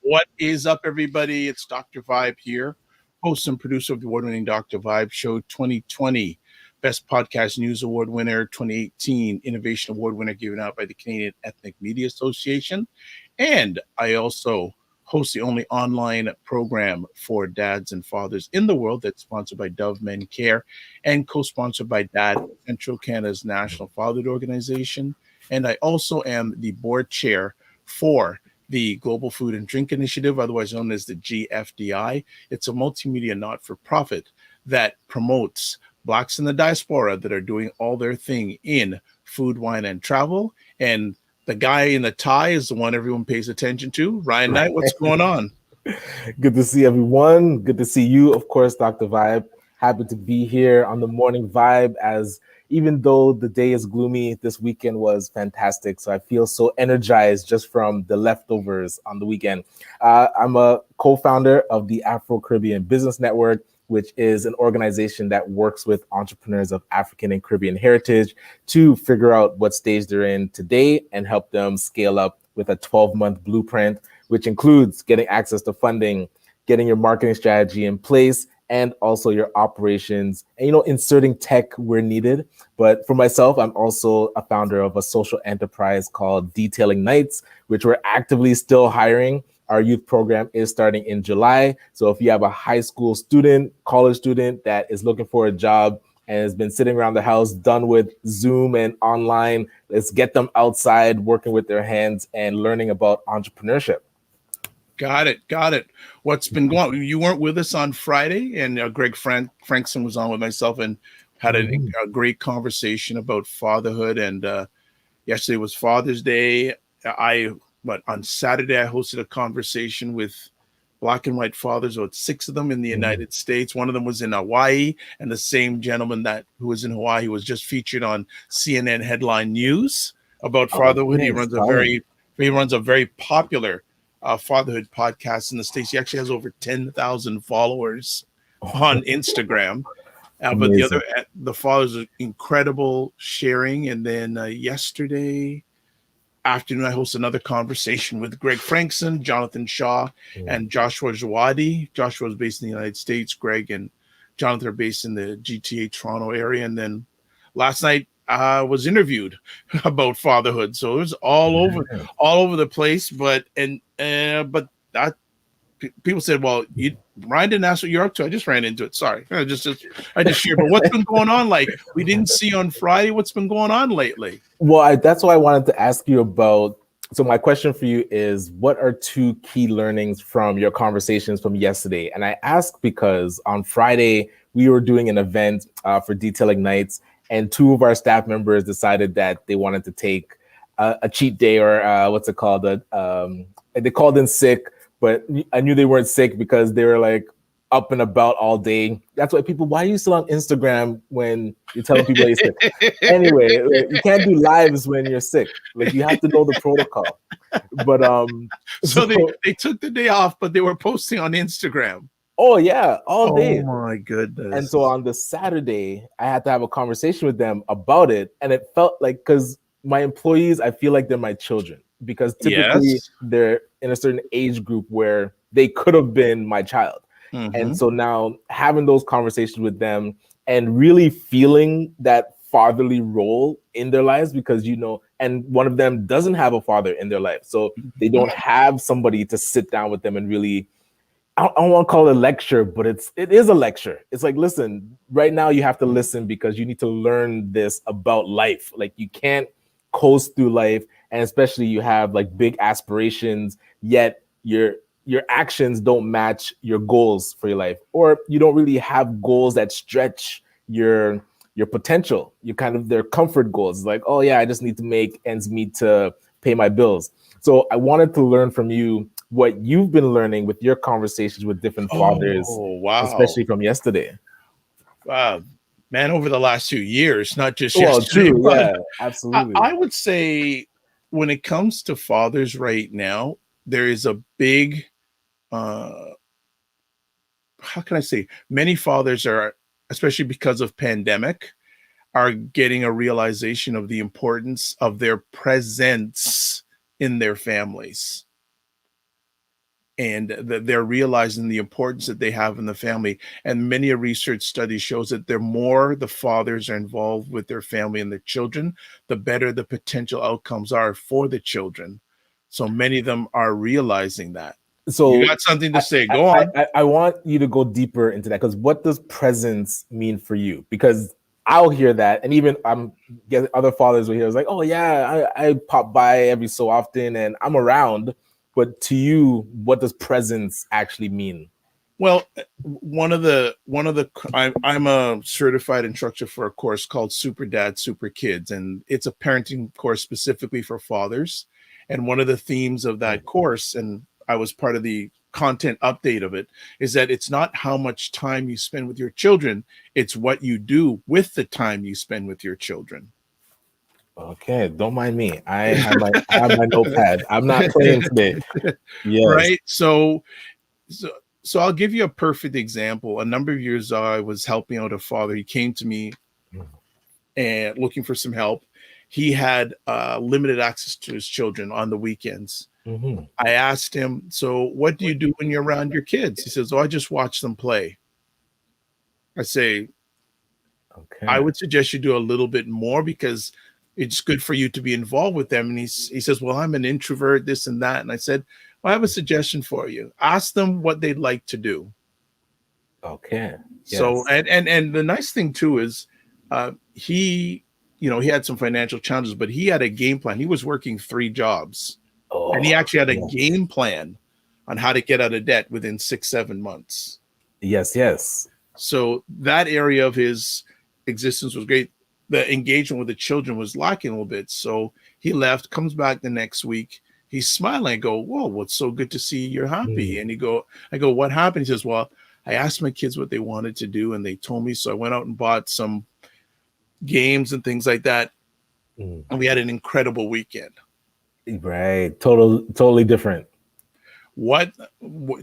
What is up, everybody? It's Dr. Vibe here, host and producer of the award-winning Dr. Vibe Show 2020, Best Podcast News Award winner, 2018 Innovation Award winner given out by the Canadian Ethnic Media Association. And I also host the only online program for dads and fathers in the world that's sponsored by Dove Men Care and co-sponsored by Dad, Central Canada's National Fatherhood Organization. And I also am the board chair for the Global Food and Drink Initiative, otherwise known as the GFDI. It's a multimedia not-for-profit that promotes Blacks in the diaspora that are doing all their thing in food, wine, and travel. And the guy in the tie is the one everyone pays attention to. Ryan Knight, what's going on? Good to see everyone. Good to see you, of course, Dr. Vibe. Happy to be here on the Morning Vibe, as even though the day is gloomy, this weekend was fantastic. So I feel so energized just from the leftovers on the weekend. I'm a co-founder of the Afro-Caribbean Business Network, which is an organization that works with entrepreneurs of African and Caribbean heritage to figure out what stage they're in today and help them scale up with a 12-month blueprint, which includes getting access to funding, getting your marketing strategy in place, and also your operations, and inserting tech where needed. But for myself, I'm also a founder of a social enterprise called Detailing Nights, which we're actively still hiring. Our youth program is starting in July. So if you have a high school student, college student that is looking for a job and has been sitting around the house, done with Zoom and online, let's get them outside working with their hands and learning about entrepreneurship. Got it. What's been going on? You weren't with us on Friday, and Greg Frankson was on with myself and had a great conversation about fatherhood. And yesterday was Father's Day. On Saturday, I hosted a conversation with Black and white fathers, about 6 of them in the United States. One of them was in Hawaii, and the same gentleman who was in Hawaii was just featured on CNN Headline News about fatherhood. He runs a very popular fatherhood podcast in the States. He actually has over 10,000 followers on Instagram. But the fathers are incredible sharing. And then yesterday afternoon, I hosted another conversation with Greg Frankson, Jonathan Shaw, and Joshua Zawadi. Joshua is based in the United States. Greg and Jonathan are based in the GTA Toronto area. And then last night, I was interviewed about fatherhood, so it was all over the place. But that people said, "Well, Ryan didn't ask what you're up to." I just ran into it. Sorry, I just shared. But what's been going on? Like we didn't see on Friday. What's been going on lately? Well, that's why I wanted to ask you about. So my question for you is, what are 2 key learnings from your conversations from yesterday? And I ask because on Friday we were doing an event for Detailing Nights. And 2 of our staff members decided that they wanted to take a cheat day, or what's it called? They called in sick, but I knew they weren't sick because they were like up and about all day. That's why why are you still on Instagram when you're telling people you're sick? Anyway, you can't do lives when you're sick. Like you have to know the protocol. But so they took the day off, but they were posting on Instagram. Oh yeah, all day. Oh my goodness. And so on the Saturday, I had to have a conversation with them about it. And it felt like, because my employees, I feel like they're my children, because typically they're in a certain age group where they could have been my child. And so now having those conversations with them and really feeling that fatherly role in their lives, because and one of them doesn't have a father in their life. So they don't have somebody to sit down with them and really, I don't want to call it a lecture, but it is a lecture. It's like, listen, right now you have to listen because you need to learn this about life. Like you can't coast through life, and especially you have like big aspirations, yet your actions don't match your goals for your life, or you don't really have goals that stretch your potential. You kind of, their comfort goals, like, oh yeah, I just need to make ends meet to pay my bills. So I wanted to learn from you what you've been learning with your conversations with different fathers, especially from yesterday. Man, over the last 2 years, not just yesterday. True, yeah, absolutely. I would say when it comes to fathers right now, there is a big, how can I say, many fathers are, especially because of pandemic, are getting a realization of the importance of their presence in their families. and they're realizing the importance that they have in the family. And many a research study shows that the more the fathers are involved with their family and their children, the better the potential outcomes are for the children. So many of them are realizing that. You So got something to say? Go on. I want you to go deeper into that, because what does presence mean for you? Because I'll hear that, and even getting other fathers will hear it's like, oh yeah, I pop by every so often and I'm around. But to you, what does presence actually mean? Well, I'm a certified instructor for a course called Super Dad, Super Kids, and it's a parenting course specifically for fathers. And one of the themes of that course, and I was part of the content update of it, is that it's not how much time you spend with your children, it's what you do with the time you spend with your children. Okay, don't mind me. I have my notepad. I'm not playing today. Yes. Right. So I'll give you a perfect example. A number of years ago, I was helping out a father. He came to me and looking for some help. He had limited access to his children on the weekends. Mm-hmm. I asked him, so what do you do when you're around your kids? He says, oh, I just watch them play. I say, okay, I would suggest you do a little bit more, because it's good for you to be involved with them. And he says, well, I'm an introvert, this and that. And I said, well, I have a suggestion for you. Ask them what they'd like to do. Okay. So, yes. And the nice thing too is he had some financial challenges, but he had a game plan. He was working 3 jobs, and he actually had a game plan on how to get out of debt within 6-7 months. Yes. So that area of his existence was great. The engagement with the children was lacking a little bit. So he left, comes back the next week. He's smiling. I go, whoa, what's so good to see you're happy? And I go, what happened? He says, well, I asked my kids what they wanted to do, and they told me. So I went out and bought some games and things like that. And we had an incredible weekend. Right. Totally different.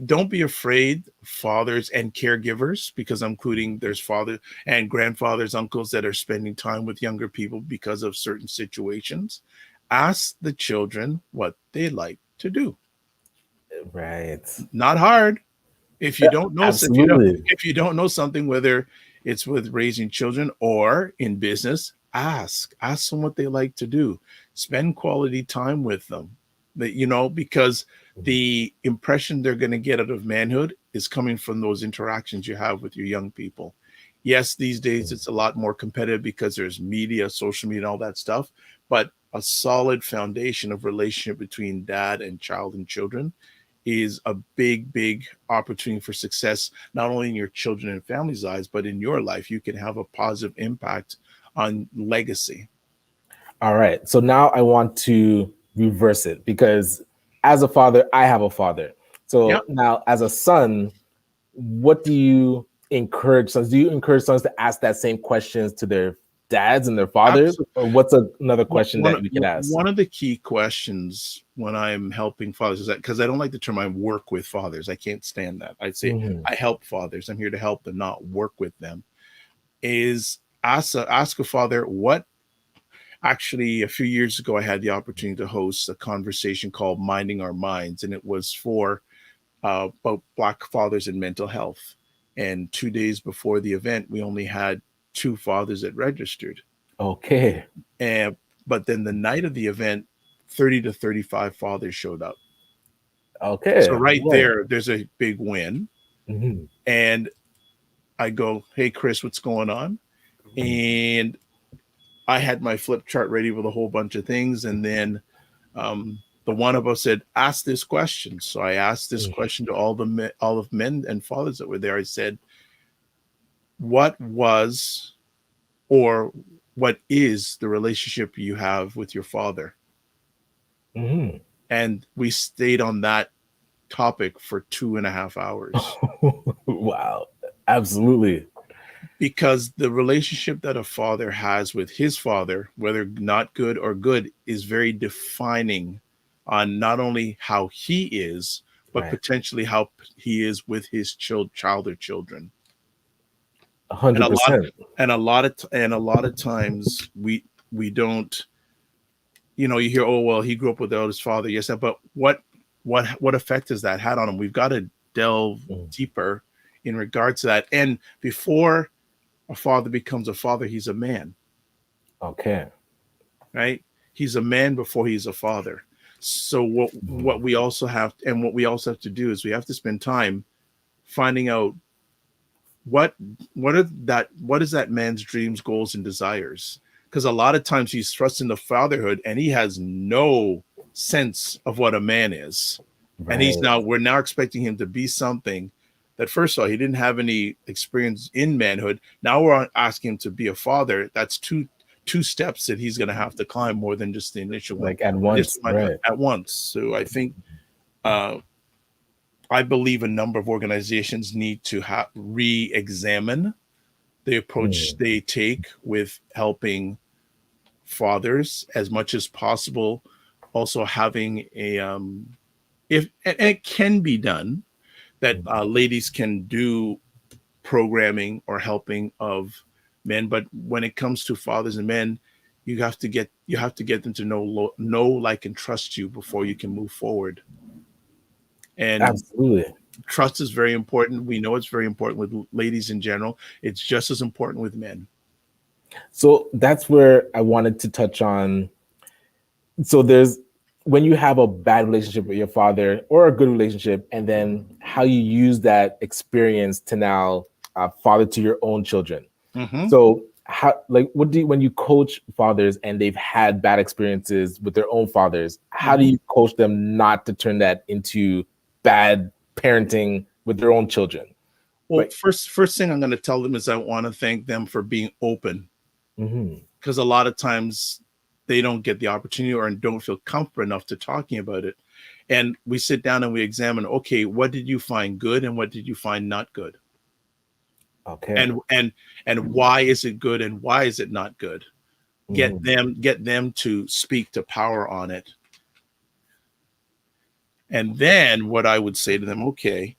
Don't be afraid, fathers and caregivers, because I'm including there's father and grandfathers, uncles that are spending time with younger people because of certain situations. Ask the children what they like to do. Right. Not hard. If you don't know, if you don't know something, whether it's with raising children or in business, ask them what they like to do. Spend quality time with them. Because the impression they're going to get out of manhood is coming from those interactions you have with your young people. Yes, these days it's a lot more competitive because there's media, social media, and all that stuff, but a solid foundation of relationship between dad and child and children is a big opportunity for success, not only in your children and family's eyes, but in your life. You can have a positive impact on legacy. All right. So now I want to reverse it, because as a father, I have a father. So now as a son, what do you encourage sons? Do you encourage sons to ask that same questions to their dads and their fathers? Absolutely. Or what's another question that we can ask? One of the key questions when I'm helping fathers is that, because I don't like the term I work with fathers. I can't stand that. I'd say I help fathers. I'm here to help them, not work with them. Is ask a father what. Actually, a few years ago, I had the opportunity to host a conversation called Minding Our Minds, and it was for about Black fathers and mental health. And 2 days before the event, we only had 2 fathers that registered. Okay. But then the night of the event, 30 to 35 fathers showed up. Okay. So there's a big win. And I go, hey, Chris, what's going on? And I had my flip chart ready with a whole bunch of things. And then the one of us said, ask this question. So I asked this question to all of men and fathers that were there. I said, what was or what is the relationship you have with your father? And we stayed on that topic for 2.5 hours. Wow. Absolutely. Because the relationship that a father has with his father, whether not good or good, is very defining on not only how he is, but potentially how he is with his child or children. 100%. And a lot of times we don't, you hear, oh, well, he grew up without his father. Yes, but what what effect has that had on him? We've got to delve Mm. deeper in regards to that. And before a father becomes a father, he's a man, Okay. right? He's a man before he's a father. So what we also have, and what we also have to do is we have to spend time finding out what what is that man's dreams, goals, and desires. Because a lot of times he's thrust into fatherhood and he has no sense of what a man is. And Right. we're now expecting him to be something that, first of all, he didn't have any experience in manhood. Now we're asking him to be a father. That's two steps that he's going to have to climb, more than just the initial one. Like at once. Right. At once. So I think uh, I believe a number of organizations need to re-examine the approach Mm. they take with helping fathers as much as possible. Also having a if and it can be done that ladies can do programming or helping of men, but when it comes to fathers and men, you have to get them to know, like, and trust you before you can move forward. And Absolutely. trust is very important. We know it's very important with ladies in general. It's just as important with men. So that's where I wanted to touch on. So there's when you have a bad relationship with your father or a good relationship, and then how you use that experience to now father to your own children. Mm-hmm. So how, like, what do you, when you coach fathers and they've had bad experiences with their own fathers, how do you coach them not to turn that into bad parenting with their own children? Well, Right. first thing I'm going to tell them is I want to thank them for being open, because a lot of times they don't get the opportunity or don't feel comfortable enough to talking about it. And we sit down and we examine, okay, what did you find good and what did you find not good? Okay. And why is it good and why is it not good? Get Mm-hmm. them to speak to power on it. And then what I would say to them, okay,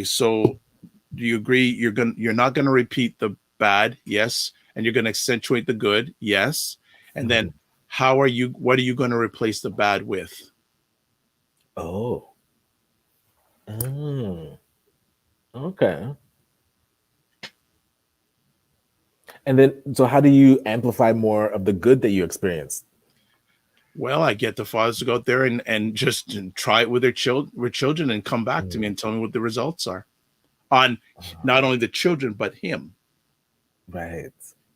so do you agree you're not gonna repeat the bad? Yes. And you're gonna accentuate the good? Yes. And then what are you gonna replace the bad with? Oh. Mm. Okay. And then, so how do you amplify more of the good that you experienced? Well, I get the fathers to go out there and just try it with their children and come back to me and tell me what the results are on not only the children but him. Right.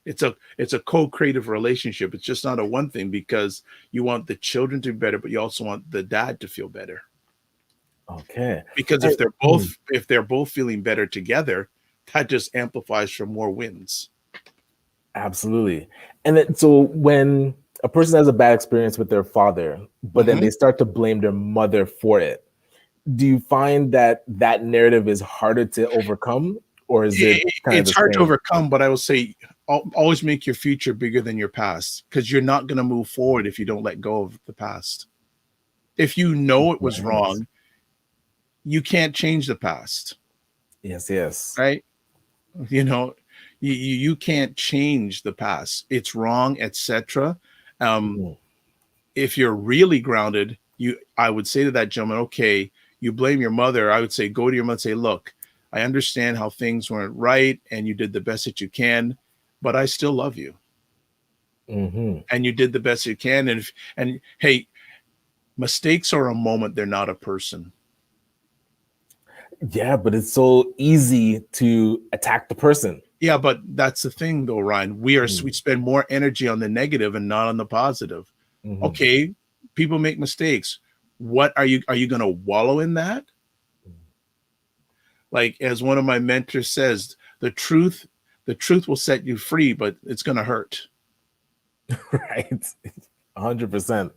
It's a co-creative relationship. It's just not a one thing, because you want the children to be better, but you also want the dad to feel better. Okay. Because And- if they're both feeling better together, that just amplifies for more wins. Absolutely. And then, so when a person has a bad experience with their father, but then Mm-hmm. they start to blame their mother for it, do you find that that narrative is harder to overcome, or is it kind of It's the hard to same? overcome, but I will say always make your future bigger than your past, because you're not going to move forward if you don't let go of the past. If you know it was Right. wrong, you can't change the past, Yes, yes. right? You know, you can't change the past. It's wrong, etc. Um, Mhm. if you're really grounded, I would say to that gentleman, okay, you blame your mother. I would say, go to your mother and say, look, I understand how things weren't right and you did the best that you can, but I still love you. Mhm. And you did the best you can. And hey, mistakes are a moment, they're not a person. Yeah, but it's so easy to attack the person. Yeah, but that's the thing though, Ryan. We spend more energy on the negative and not on the positive. Mhm. Okay, people make mistakes. What are you going to wallow in that? Like, as one of my mentors says, the truth will set you free, but it's going to hurt. Right. 100%.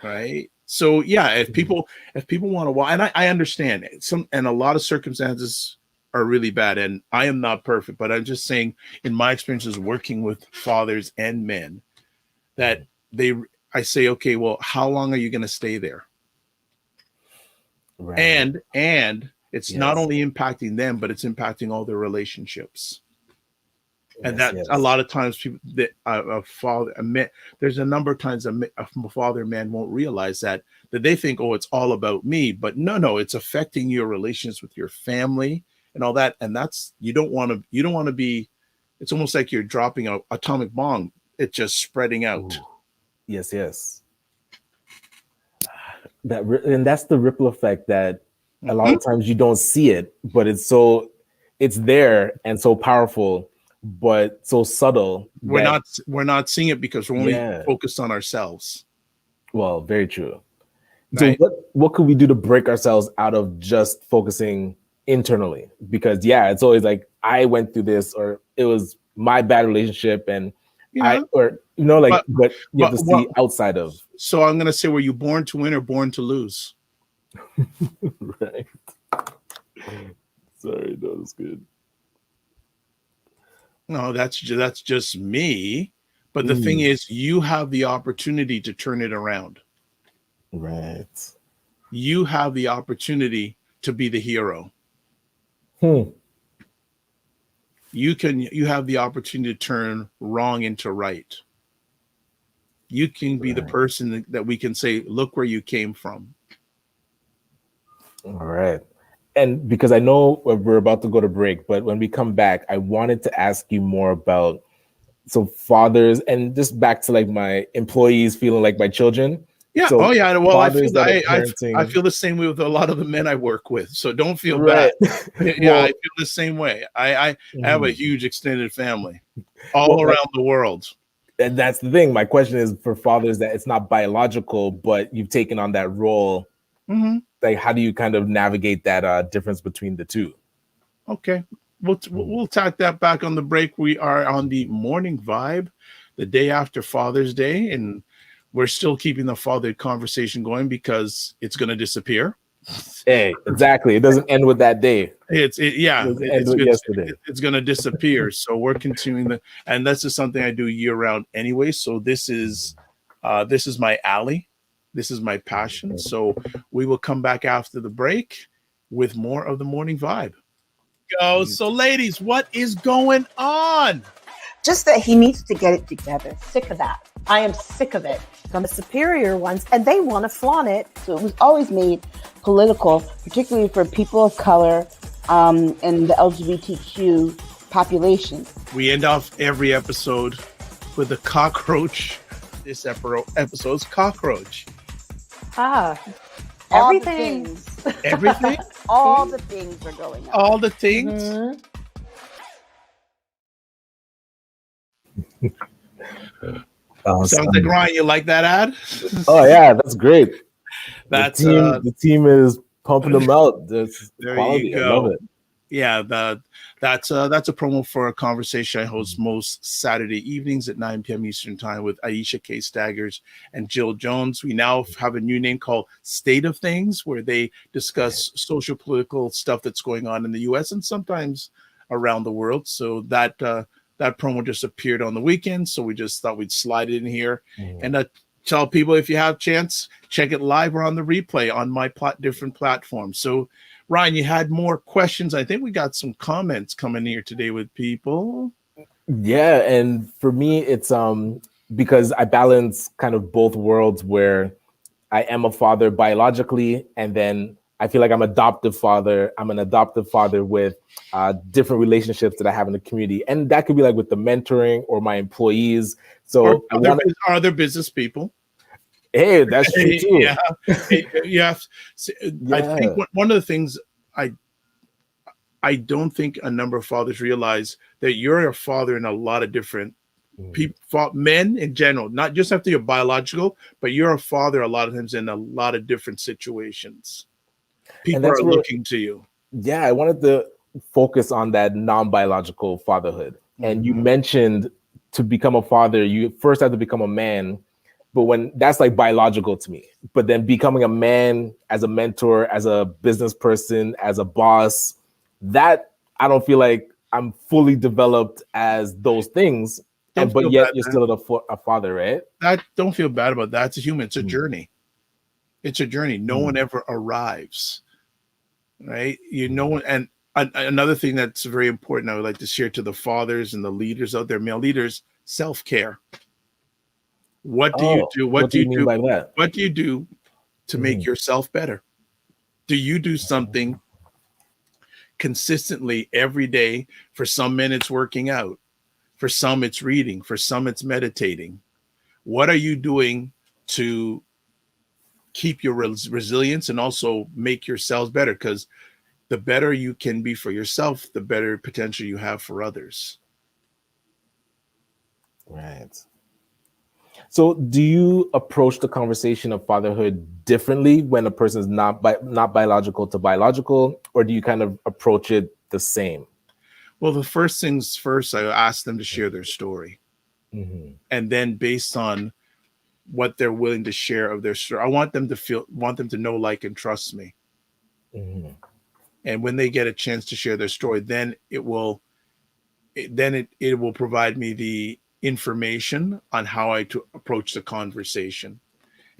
Right. So yeah, if people want to, and I understand some, and a lot of circumstances are really bad, and I am not perfect, but I'm just saying, in my experiences working with fathers and men, that they, I say, okay, well, how long are you going to stay there? Right. And it's not Yes. only impacting them, but it's impacting all their relationships. And Yes, that a yes. lot of times people that a father, a man, there's a number of times a father man won't realize that they think, oh, it's all about me, but no, it's affecting your relations with your family and all that. And that's you don't want to be. It's almost like you're dropping a atomic bomb. It's just spreading out. Ooh. Yes, yes. And that's the ripple effect that a lot Mhm. of times you don't see it, but it's there and so powerful, but so subtle that We're not seeing it because we're only yeah. focused on ourselves, Well, very true. So right? what could we do to break ourselves out of just focusing internally? Because yeah, it's always like I went through this or it was my bad relationship and Yeah, but but you have to what? see outside of So I'm gonna say, were you born to win or born to lose? right. Sorry, that was good. No, that's just me. But the thing Mm, is, you have the opportunity to turn it around. right. You have the opportunity to be the hero. Hmm. You have the opportunity to turn wrong into right. You can be the Right. person that we can say, look where you came from. All right. And because I know we're about to go to break, but when we come back, I wanted to ask you more about so fathers and just back to like my employees feeling like my children. Yeah. So Oh, yeah. Well, fathers that are I parenting, feel the same way with a lot of the men I work with. So don't feel bad. right? Yeah, I Well, feel the same way. I have a mhm. huge extended family Well, all around the world. and that's the thing. My question is for fathers that it's not biological, but you've taken on that role. Hmm. Like, how do you kind of navigate that difference between the two? Okay. We'll tack that back on the break. We are on the morning vibe, the day after Father's Day, and we're still keeping the father conversation going because it's going to disappear. Hey, exactly. It doesn't end with that day. It Yeah, doesn't end with it's yesterday. it's going to disappear. So we're continuing and this is something I do year round anyway. So this is my alley. This is my passion. So we will come back after the break with more of the morning vibe. Go. So, ladies, what is going on? Just that he needs to get it together. Sick of that. I am sick of it. From the superior ones, and they want to flaunt it. So it was always made political, particularly for people of color and the LGBTQ population. We end off every episode with a cockroach. This episode's cockroach. Everything. Everything? All the things are going on. All the things? Sounds like Ryan, you like that ad? Oh yeah, that's great. That's the team is pumping them out. That's there quality. you go. I love it. Yeah, that's a promo for a conversation I host most Saturday evenings at 9 p.m. Eastern Time with Aisha K. Staggers and Jill Jones. We now have a new name called State of Things, where they discuss social political stuff that's going on in the U.S. and sometimes around the world. So that promo just appeared on the weekend, so we just thought we'd slide it in here and tell people if you have a chance, check it live or on the replay on my different platforms. So, Ryan, you had more questions. I think we got some comments coming here today with people. Yeah, and for me, it's because I balance kind of both worlds where I am a father biologically, and then I feel like I'm an adoptive father. I'm an adoptive father with different relationships that I have in the community, and that could be like with the mentoring or my employees. So or other business people. Hey, that's true too. Yeah, yeah. I think one of the things I don't think a number of fathers realize that you're a father in a lot of different people, men in general, not just after you're biological, but you're a father a lot of times in a lot of different situations. People are looking to you. Yeah, I wanted to focus on that non-biological fatherhood. And you mentioned to become a father, you first have to become a man. But when that's like biological to me, but then becoming a man as a mentor, as a business person, as a boss, that I don't feel like I'm fully developed as those things. But yet you're still a father, right? Don't feel bad about that. It's a human. It's a journey. It's a journey. No one ever arrives, right? And Another thing that's very important, I would like to share to the fathers and the leaders out there, male leaders, self-care. What do you Oh, do? what do you mean by that? What do you do to make yourself better? Do you do something consistently every day? For some men, it's working out. For some, it's reading. For some, it's meditating. What are you doing to keep your resilience and also make yourselves better? Because the better you can be for yourself, the better potential you have for others. Right. So do you approach the conversation of fatherhood differently when a person is not biological to biological, or do you kind of approach it the same? Well, the first things first, I ask them to share their story. And then based on what they're willing to share of their story, I want them to know, like, and trust me. And when they get a chance to share their story, then it will provide me the information on how to approach the conversation.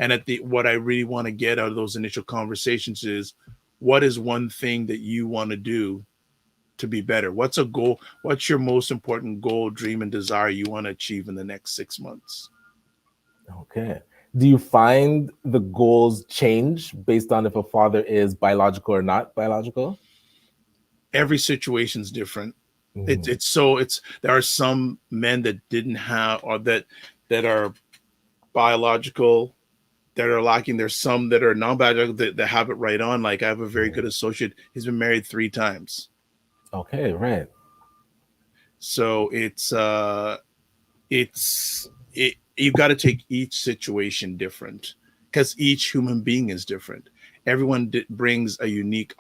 And what I really want to get out of those initial conversations is, what is one thing that you want to do to be better? What's a goal? What's your most important goal, dream, and desire you want to achieve in the next 6 months? Okay. Do you find the goals change based on if a father is biological or not biological? Every situation's different. There are some men that didn't have, or that are biological, that are lacking. There's some that are non-biological that have it right on. Like, I have a very good associate. He's been married 3 times. Okay, right. So you've got to take each situation different, because each human being is different. Everyone brings a unique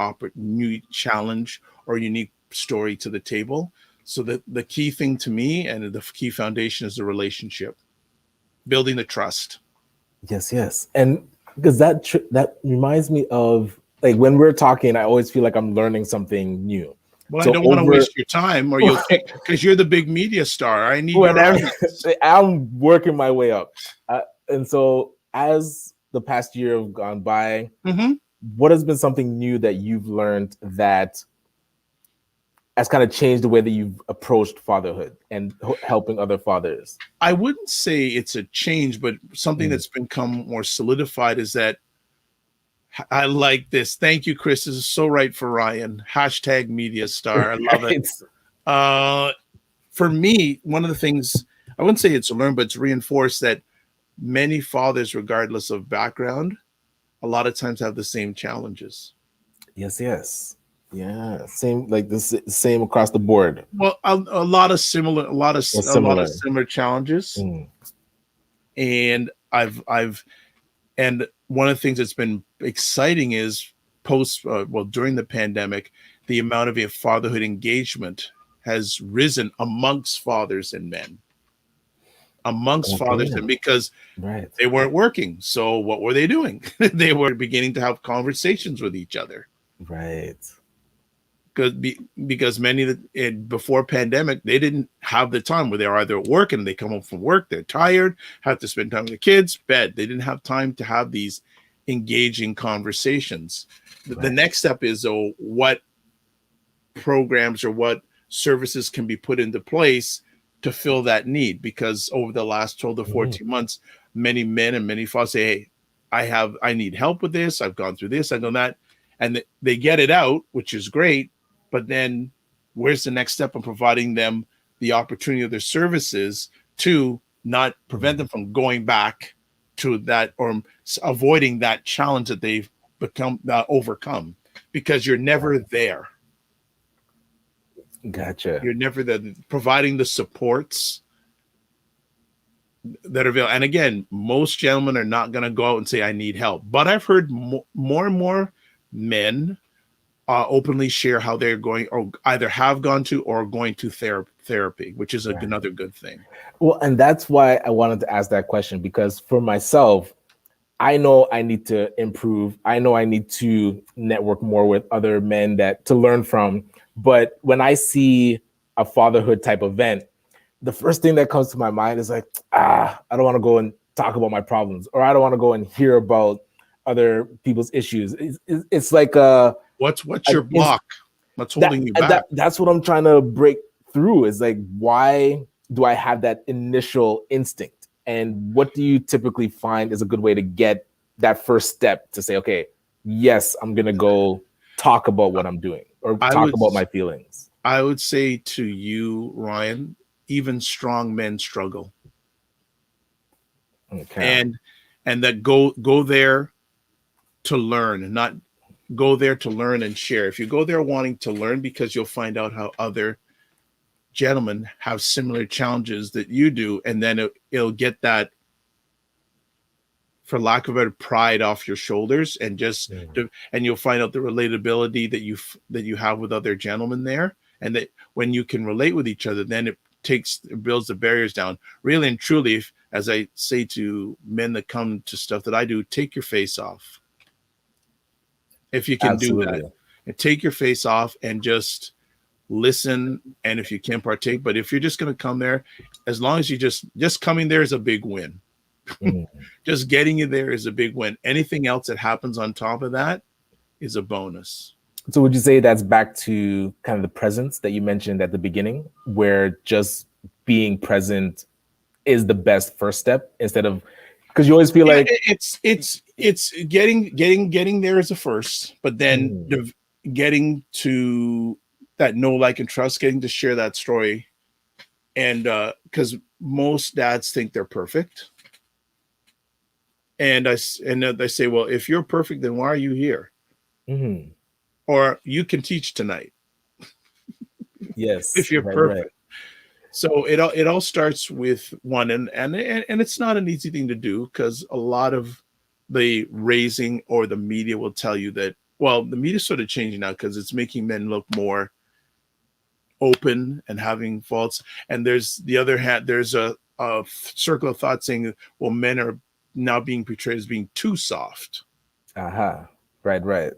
challenge or unique story to the table. So the key thing to me, and the key foundation, is the relationship, building the trust. Yes. And because that reminds me of, like, when we're talking, I always feel like I'm learning something new. Well, so I don't want to waste your time, or you'll take, because you're the big media star. I need your audience. I'm working my way up. And so as the past year have gone by, what has been something new that you've learned that has kind of changed the way that you've approached fatherhood and helping other fathers? I wouldn't say it's a change, but something that's become more solidified is that I like this. Thank you, Chris. This is so right for Ryan. # media star. I love it. For me, one of the things, I wouldn't say it's learned, but it's reinforced, that many fathers, regardless of background, a lot of times have the same challenges. Yes. Yeah. Same across the board. Well, a lot of similar challenges. And and one of the things that's been exciting is during the pandemic, the amount of fatherhood engagement has risen amongst fathers and men. Fathers, and because they weren't working. So what were they doing? They were beginning to have conversations with each other. Right. Because many before pandemic, they didn't have the time, where they're either at work and they come home from work, they're tired, have to spend time with the kids, bed. They didn't have time to have these engaging conversations. The next step is, what programs or what services can be put into place to fill that need? Because over the last 12 to 14 months, many men and many fathers say, hey, I need help with this. I've gone through this, I've done that. And they get it out, which is great. But then where's the next step in providing them the opportunity of their services to not prevent them from going back to that, or avoiding that challenge that they've overcome? Because you're never there. Gotcha. You're never there, providing the supports that are available. And again, most gentlemen are not going to go out and say, I need help. But I've heard more and more men openly share how they're going, or either have gone to or going to therapy, which is another good thing. Well, and that's why I wanted to ask that question, because for myself, I know I need to improve. I know I need to network more with other men to learn from. But when I see a fatherhood type event, the first thing that comes to my mind is like, I don't want to go and talk about my problems, or I don't want to go and hear about other people's issues. It's like what's your block? What's holding you back? That's what I'm trying to break through, is like, why do I have that initial instinct? And what do you typically find is a good way to get that first step to say, okay, yes, I'm going to go talk about what I'm doing or talk about my feelings? I would say to you, Ryan, even strong men struggle. Okay. And that go there to learn, and not go there to learn and share. If you go there wanting to learn, because you'll find out how other gentlemen have similar challenges that you do, and then it'll get that, for lack of a better, pride off your shoulders, and just and you'll find out the relatability that you have with other gentlemen there, and that when you can relate with each other, then it builds the barriers down. Really and truly, if, as I say to men that come to stuff that I do, take your face off. If you can do that, and take your face off and just listen, and if you can partake. But if you're just going to come there, as long as you just coming there is a big win. Just getting you there is a big win. Anything else that happens on top of that is a bonus. So would you say that's back to kind of the presence that you mentioned at the beginning, where just being present is the best first step, instead of, because you always feel like it's getting there is a first, but then getting to that know, like, and trust, getting to share that story. And because most dads think they're perfect. And they say, well, if you're perfect, then why are you here? Or you can teach tonight. Yes. If you're perfect. Right. So it all starts with one, and it's not an easy thing to do, because a lot of the raising or the media will tell you that, well, the media's sort of changing now, because it's making men look more open and having faults. And there's the other hand, there's a circle of thought saying, well, men are now being portrayed as being too soft. Right.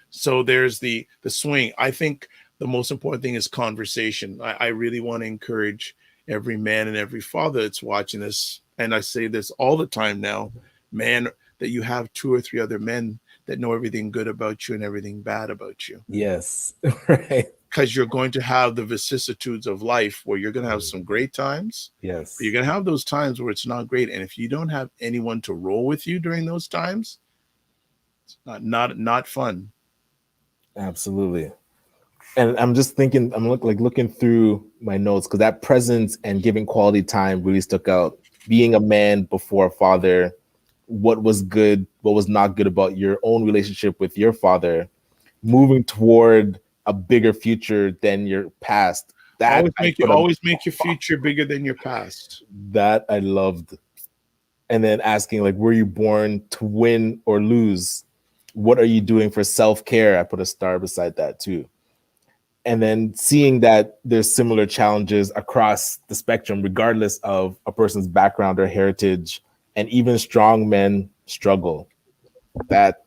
So there's the swing. I think the most important thing is conversation. I really want to encourage every man and every father that's watching this, and I say this all the time now, man, that you have 2 or 3 other men that know everything good about you and everything bad about you. Yes. Right. Because you're going to have the vicissitudes of life, where you're going to have some great times. Yes. But you're going to have those times where it's not great. And if you don't have anyone to roll with you during those times, it's not fun. Absolutely. And I'm just thinking, I'm looking through my notes, because that presence and giving quality time really stuck out. Being a man before a father, what was good, what was not good about your own relationship with your father, moving toward a bigger future than your past. That always make your future bigger than your past. That I loved. And then asking, like, were you born to win or lose? What are you doing for self-care? I put a star beside that too. And then seeing that there's similar challenges across the spectrum, regardless of a person's background or heritage, and even strong men struggle. That,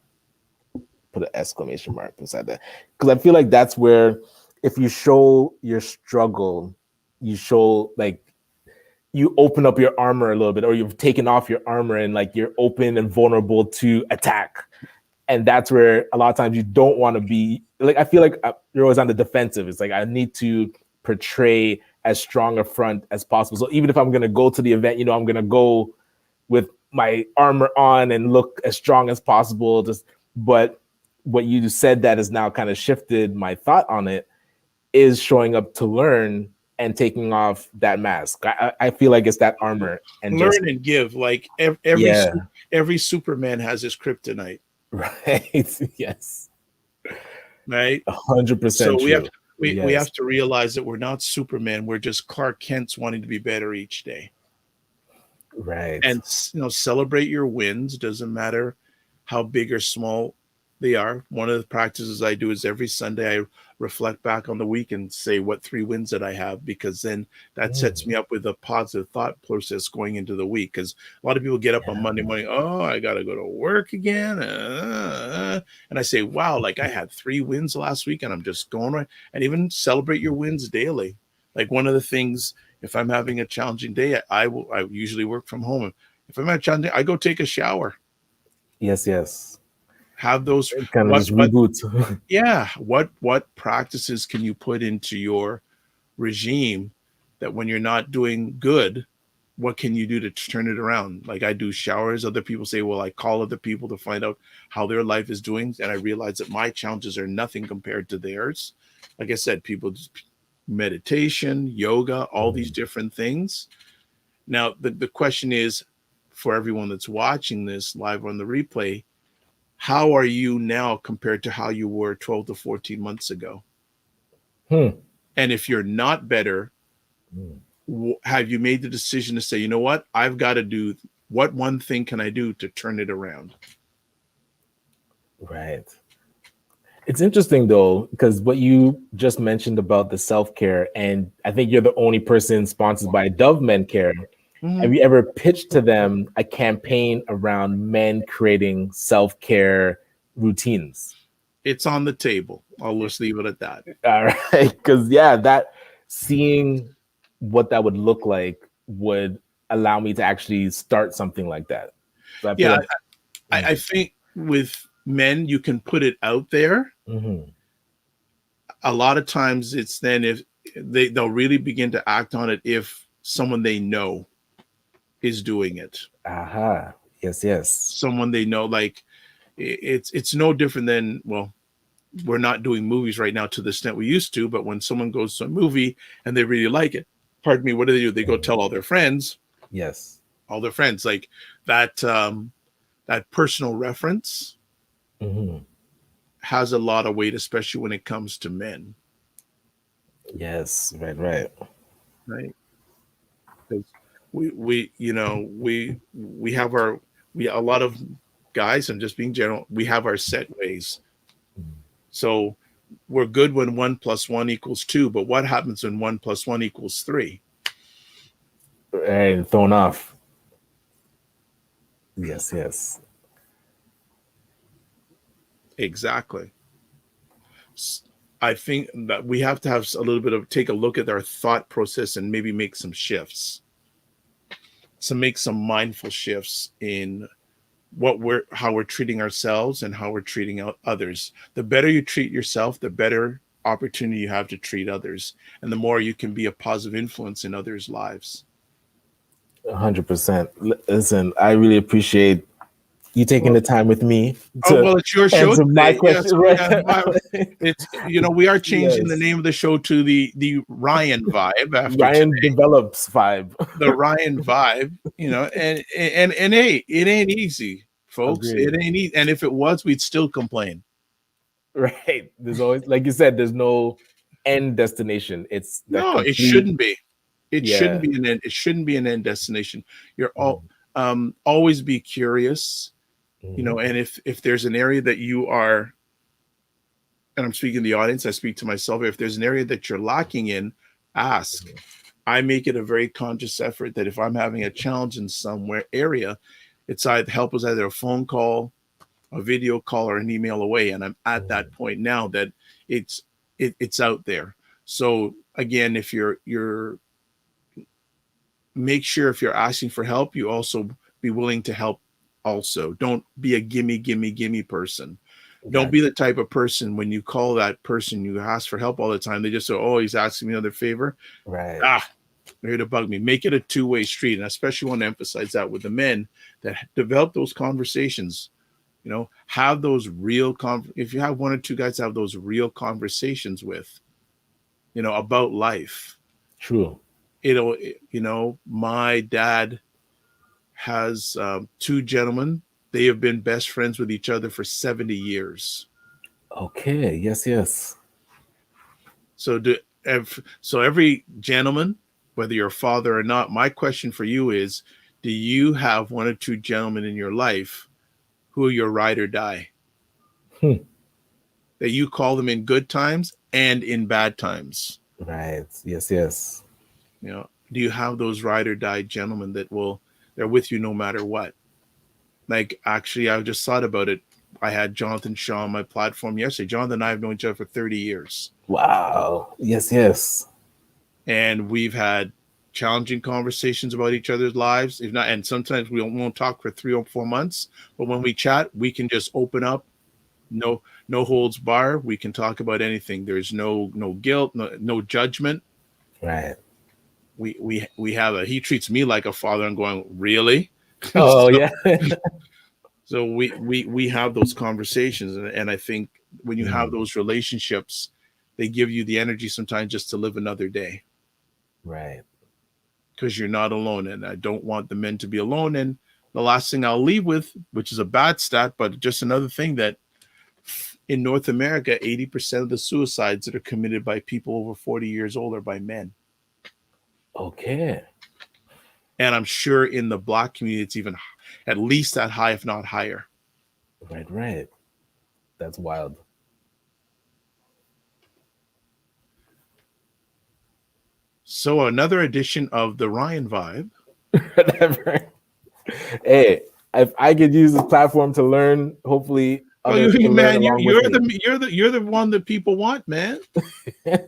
put an exclamation mark beside that, because I feel like that's where, if you show your struggle, you show, like, you open up your armor a little bit, or you've taken off your armor, and like you're open and vulnerable to attack. And that's where a lot of times you don't want to be. Like, I feel like you're always on the defensive. It's like, I need to portray as strong a front as possible. So even if I'm going to go to the event, I'm going to go with my armor on and look as strong as possible. But what you said that has now kind of shifted my thought on it, is showing up to learn and taking off that mask. I feel like it's that armor, and learn and give. Like every Superman has his kryptonite. Right. Yes. Right. 100%. So we have to realize that we're not Superman. We're just Clark Kent's wanting to be better each day. Right. And celebrate your wins. Doesn't matter how big or small they are. One of the practices I do is every Sunday I reflect back on the week and say, what 3 wins that I have, because then that sets me up with a positive thought process going into the week. Because a lot of people get up on Monday morning, oh, I got to go to work again. And I say, wow, like I had 3 wins last week and I'm just going right. And even celebrate your wins daily. Like, one of the things, if I'm having a challenging day, I usually work from home. If I'm having a challenging day, I go take a shower. Yes. Have those kind of just reboot. yeah, what practices can you put into your regime that when you're not doing good, what can you do to turn it around? Like I do showers. Other people say, well, I call other people to find out how their life is doing. And I realize that my challenges are nothing compared to theirs. Like I said, people just meditation, yoga, all these different things. Now, the question is for everyone that's watching this live on the replay, how are you now compared to how you were 12 to 14 months ago? And if you're not better, have you made the decision to say, you know what, I've got to do, what one thing can I do to turn it around? Right. It's interesting though, because what you just mentioned about the self-care, and I think you're the only person sponsored by Dove Men Care. Have you ever pitched to them a campaign around men creating self-care routines? It's on the table. I'll just leave it at that. All right. Because that seeing what that would look like would allow me to actually start something like that. So I think with men, you can put it out there. A lot of times it's then if they'll really begin to act on it if someone they know is doing it. Yes. Someone they know, like it's no different than, well, we're not doing movies right now to the extent we used to, but when someone goes to a movie and they really like it, pardon me, what do? They go tell all their friends. Yes. All their friends, like that, that personal reference has a lot of weight, especially when it comes to men. Yes. Right. Because we have a lot of guys, and just being general, we have our set ways. So we're good when 1 + 1 = 2, but what happens when 1 + 1 = 3? And thrown off. Yes. Exactly. I think that we have to have a little bit of take a look at our thought process and maybe make some shifts. Make some mindful shifts in how we're treating ourselves and how we're treating others. The better you treat yourself, the better opportunity you have to treat others, and the more you can be a positive influence in others' lives. 100%. Listen, I really appreciate you taking the time with me. It's your show answer my today. question. Yes, it's we are changing the name of the show to the Ryan Vibe after Ryan today. Develops Vibe. The Ryan Vibe, and hey, it ain't easy, folks. Agreed. It ain't easy. And if it was, we'd still complain. Right. There's always, like you said, there's no end destination. It's it shouldn't be. It shouldn't be an end. It shouldn't be an end destination. You're always be curious, and if there's an area that you are, and I'm speaking to the audience, I speak to myself. If there's an area that you're lacking in, ask. I make it a very conscious effort that if I'm having a challenge in somewhere area, it's help is either a phone call, a video call, or an email away. And I'm at that point now that it's out there. So again, if you're make sure if you're asking for help, you also be willing to help also. Don't be a gimme person. Don't be the type of person when you call that person, you ask for help all the time, they just say, oh, he's asking me another favor. Right. They're here to bug me. Make it a two-way street. And I especially want to emphasize that with the men that develop those conversations. Have those real if you have one or two guys, have those real conversations with, about life. True. My dad has 2 gentlemen. They have been best friends with each other for 70 years. Okay. Yes. So every gentleman, whether you're a father or not, my question for you is, do you have 1 or 2 gentlemen in your life who are your ride or die? That you call them in good times and in bad times. Right. Yes. Do you have those ride or die gentlemen that they're with you no matter what? Like, actually, I just thought about it. I had Jonathan Shaw on my platform yesterday. Jonathan and I have known each other for 30 years. Wow. Yes. And we've had challenging conversations about each other's lives. If not, and sometimes we won't talk for 3 or 4 months. But when we chat, we can just open up no holds bar. We can talk about anything. There's no guilt, no judgment. Right. We have he treats me like a father. I'm going, really? Oh, yeah. So we have those conversations, and I think when you have those relationships, they give you the energy sometimes just to live another day. Right. Because you're not alone, and I don't want the men to be alone. And the last thing I'll leave with, which is a bad stat, but just another thing, that in North America, 80% of the suicides that are committed by people over 40 years old are by men. Okay. And I'm sure in the Black community, it's even at least that high, if not higher. Right. That's wild. So another edition of the Ryan Vibe. Whatever. Hey, if I could use this platform to learn, hopefully others can learn along with me. You're the one that people want, man. That's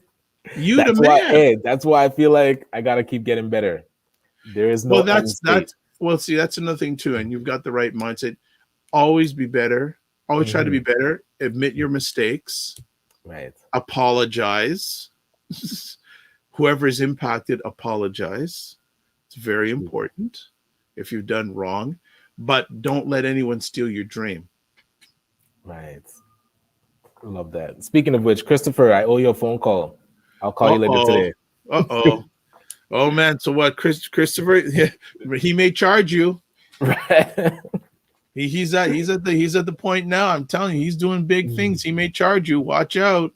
why I feel like I gotta keep getting better. There is no that's see, that's another thing too, and you've got the right mindset. Always be better. Always try to be better. Admit your mistakes. Right. Apologize. Whoever is impacted, apologize. It's very important if you've done wrong, but don't let anyone steal your dream. Right. I love that. Speaking of which, Christopher, I owe you a phone call. I'll call you later today. Oh man. So what, Christopher? He may charge you. Right. He's at the point now. I'm telling you, he's doing big things. He may charge you. Watch out.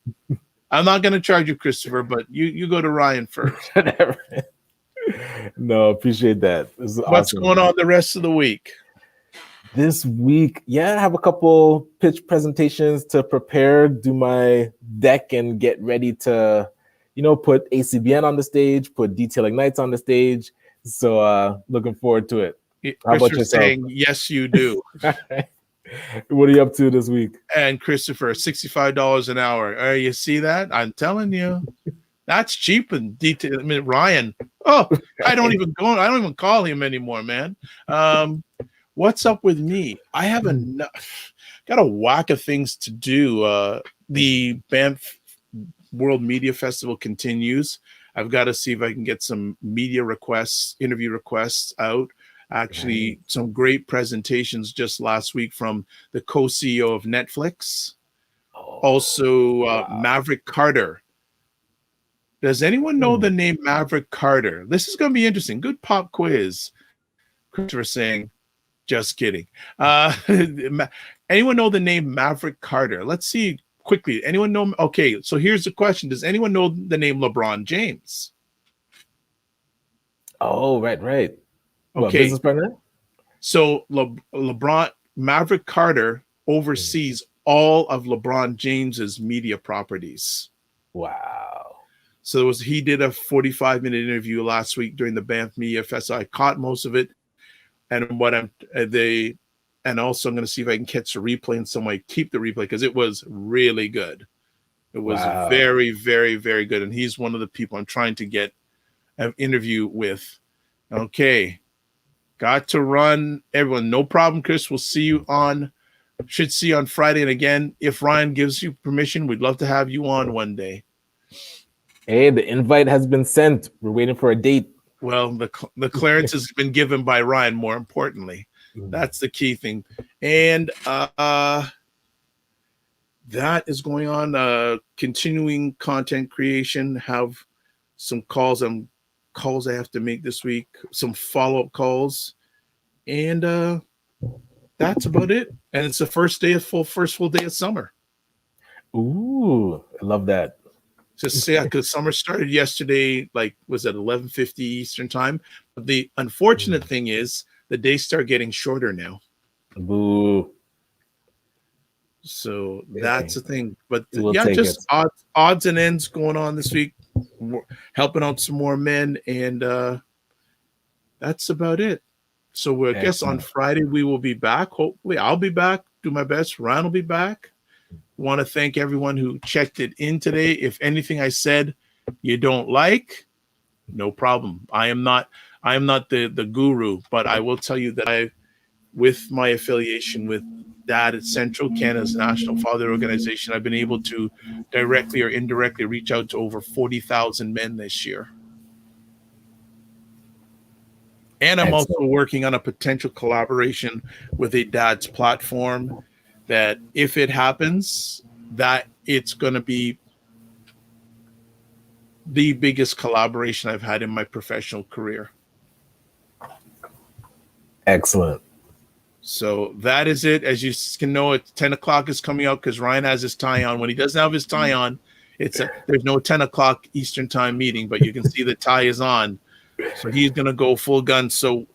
I'm not going to charge you, Christopher, but you go to Ryan first. No, appreciate that. This is What's going on the rest of the week? This week, I have a couple pitch presentations to prepare, do my deck, and get ready to, put ACBN on the stage, put Detailing Nights on the stage. So looking forward to it. How about yourself? Saying, yes, you do. What are you up to this week? And Christopher, $65 an hour. You see that? I'm telling you, that's cheap and detail. I mean, Ryan. Oh, I don't even call him anymore, man. What's up with me? I have got a whack of things to do. The Banff World Media Festival continues. I've got to see if I can get some media requests, interview requests out. Actually, some great presentations just last week from the co-CEO of Netflix. Also, Maverick Carter. Does anyone know the name Maverick Carter? This is going to be interesting. Good pop quiz. Christopher saying, just kidding. Anyone know the name Maverick Carter? Let's see quickly. Anyone know? Okay, so here's the question. Does anyone know the name LeBron James? Oh, right. Okay. What, business partner? So Maverick Carter oversees all of LeBron James's media properties. Wow. So he did a 45-minute interview last week during the Banff Media Festival. I caught most of it, and and also I'm going to see if I can catch the replay in some way. Keep the replay because it was really good. It was very, very, very good, and he's one of the people I'm trying to get an interview with. Okay. Got to run, everyone. No problem, Chris. We'll see you should see you on Friday. And again, if Ryan gives you permission, we'd love to have you on one day. Hey, the invite has been sent. We're waiting for a date. Well, the clearance has been given by Ryan, more importantly. That's the key thing. And that is going on. Continuing content creation. Have some calls I have to make this week, some follow-up calls, and that's about it. And it's the first full day of summer. Ooh, I love that. Just because summer started yesterday, was at 11:50 Eastern time. But the unfortunate thing is the days start getting shorter now. Boo. So that's the thing. But just odds and ends going on this week. Helping out some more men, and that's about it. So I guess on Friday we will be back. Hopefully I'll be back, do my best. Ryan will be back. Want to thank everyone who checked it in today. If anything I said you don't like, no problem. I am not the guru, but I will tell you that with my affiliation with dad at Central Canada's National Father Organization, I've been able to directly or indirectly reach out to over 40,000 men this year. And I'm also working on a potential collaboration with a dad's platform that if it happens, that it's going to be the biggest collaboration I've had in my professional career. Excellent. So that is it. As you can know, 10 o'clock is coming out because Ryan has his tie on. When he doesn't have his tie on, there's no 10 o'clock Eastern time meeting, but you can see the tie is on. So he's going to go full gun. So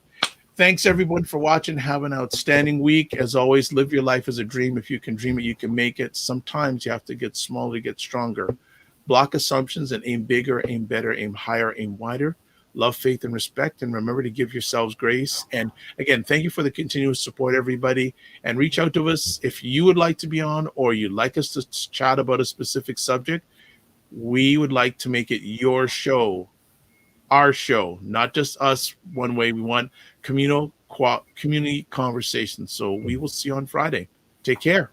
thanks, everyone, for watching. Have an outstanding week. As always, live your life as a dream. If you can dream it, you can make it. Sometimes you have to get smaller to get stronger. Block assumptions and aim bigger, aim better, aim higher, aim wider. Love, faith, and respect. And remember to give yourselves grace. And again, thank you for the continuous support, everybody. And reach out to us if you would like to be on or you'd like us to chat about a specific subject. We would like to make it your show, our show, not just us one way. We want community conversations. So we will see you on Friday. Take care.